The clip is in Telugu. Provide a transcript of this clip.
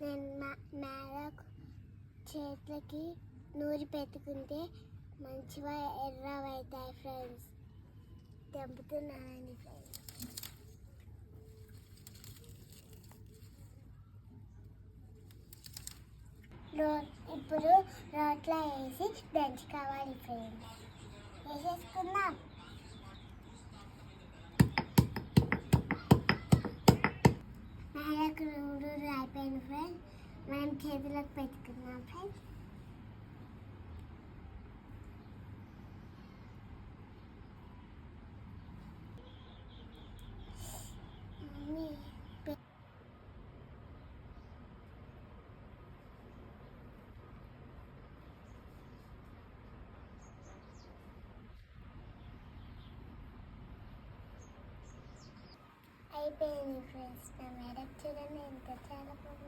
నేను మేరకు చేతులకి నూరి పెట్టుకుంటే మంచిగా ఎర్రవవుతాయి ఫ్రెండ్స్. తెంపుతున్నానండి ఫ్రెండ్స్. ఇప్పుడు రోట్లో వేసి దంచుకోవాలి ఫ్రెండ్స్. వేసేసుకుందాం. మేరకు నూనె అయిపోయింది ఫ్రెండ్స్. మనం చేతులకు పెట్టుకుందాం ఫ్రెండ్స్. అయిపోయింది ఫ్రెండ్స్. నా మేరకు చూడండి ఎంత చాలా బాగుంది.